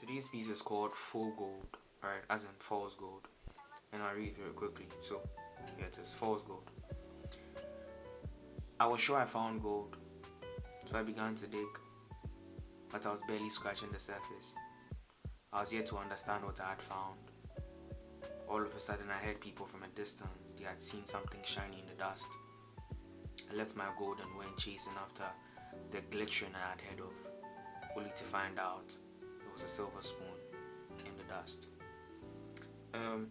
Today's piece is called Faux Gold, right? As in false gold. And I'll read through it quickly. So, here it is, false gold. I was sure I found gold, so I began to dig, but I was barely scratching the surface. I was yet to understand what I had found. All of a sudden, I heard people from a distance. They had seen something shiny in the dust. I left my gold and went chasing after the glittering I had heard of, only to find out it was a silver spoon in the dust.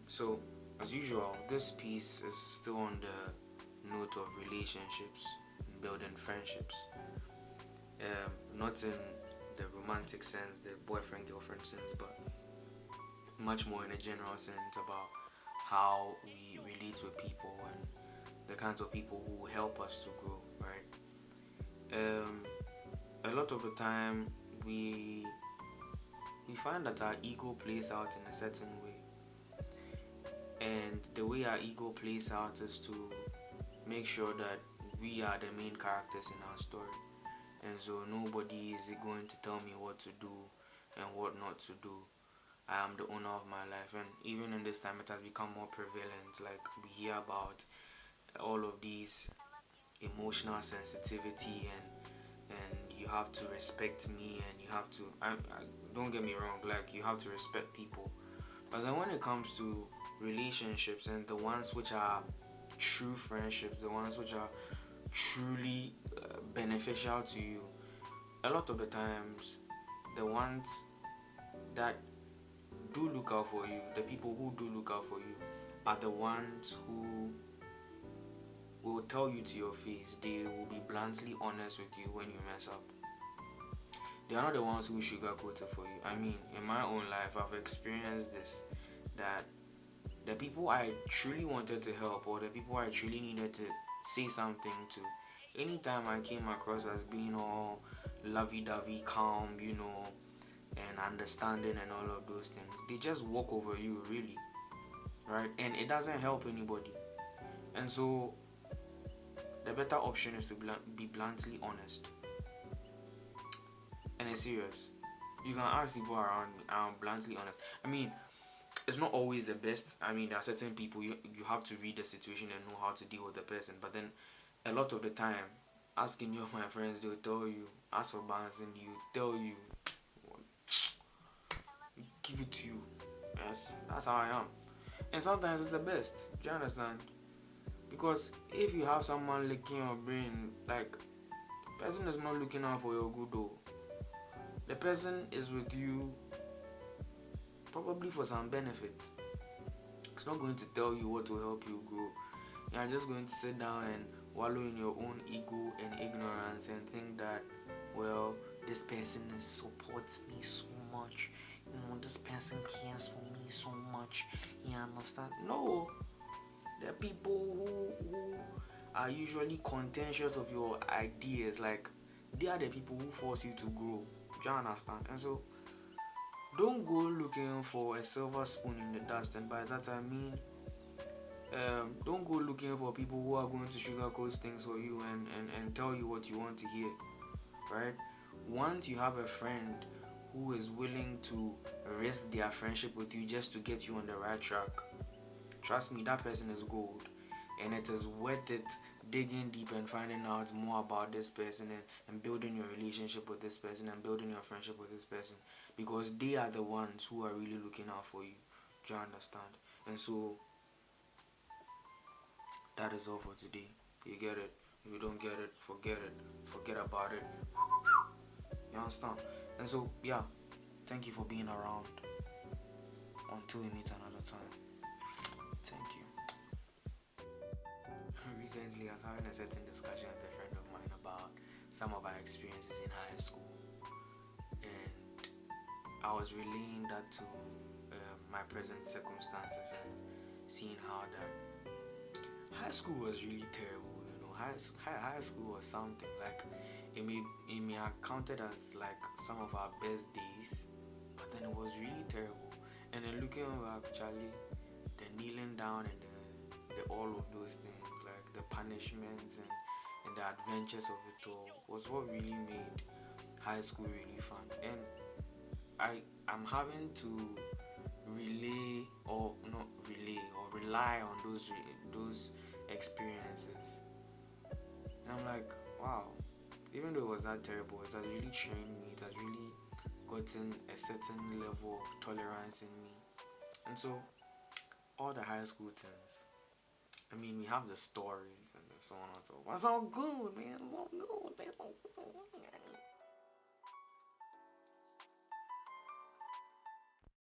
So, as usual, this piece is still on the note of relationships and building friendships. Not in the romantic sense, the boyfriend-girlfriend sense, but much more in a general sense about how we relate with people and the kinds of people who help us to grow, right? A lot of the time we find that our ego plays out in a certain way, and the way our ego plays out is to make sure that we are the main characters in our story, and so nobody is going to tell me what to do and what not to do. I am the owner of my life. And even in this time, it has become more prevalent. Like, we hear about all of these emotional sensitivity, and you have to respect me, and you have to I don't get me wrong, like, you have to respect people. But then when it comes to relationships, and the ones which are true friendships, the ones which are truly beneficial to you, a lot of the times the ones that do look out for you, the people who do look out for you, are the ones who will tell you to your face. They will be bluntly honest with you when you mess up. They are not the ones who sugarcoat it for you. I mean, in my own life, I've experienced this, that the people I truly wanted to help, or the people I truly needed to say something to, anytime I came across as being all lovey-dovey, calm, and understanding and all of those things, they just walk over you, really, right? And it doesn't help anybody. And so the better option is to be bluntly honest. And it's serious. You can ask people around me, I'm bluntly honest. I mean, it's not always the best. I mean, there are certain people you have to read the situation and know how to deal with the person. But then a lot of the time, ask any of my friends, they'll tell you. Ask for Banson, he'll tell you. Give it to you. Yes, that's how I am. And sometimes it's the best. Do you understand? Because if you have someone licking your brain, like, the person is not looking out for your good though. The person is with you probably for some benefit. It's not going to tell you what will help you grow. You're just going to sit down and wallow in your own ego and ignorance and think that, well, this person supports me so much. This person cares for me so much. You understand? No. There are people who are usually contentious of your ideas. Like, they are the people who force you to grow. Do you understand? And so, don't go looking for a silver spoon in the dust. And by that I mean, don't go looking for people who are going to sugarcoat things for you and tell you what you want to hear, right? Once you have a friend who is willing to risk their friendship with you just to get you on the right track, trust me, that person is gold. And it is worth it digging deep and finding out more about this person and building your relationship with this person and building your friendship with this person, because they are the ones who are really looking out for you. Do you understand? And so that is all for today. You get it? If you don't get it, forget it. Forget about it. You understand? And so, yeah, thank you for being around. Until we meet another time. Thank you. Recently, I was having a certain discussion with a friend of mine about some of our experiences in high school. And I was relaying that to my present circumstances and seeing how that high school was really terrible. High school was something, like, it may have counted as like some of our best days, but then it was really terrible. And then looking back, Charlie, the kneeling down and the all of those things, like the punishments and the adventures of it all, was what really made high school really fun. And I'm having to relay or not relay or rely on those experiences. And I'm like, wow, even though it was that terrible, it has really trained me, it has really gotten a certain level of tolerance in me. And so all the high school things, I mean, we have the stories and so on and so forth. It's all good, man. It's all good. It's all good.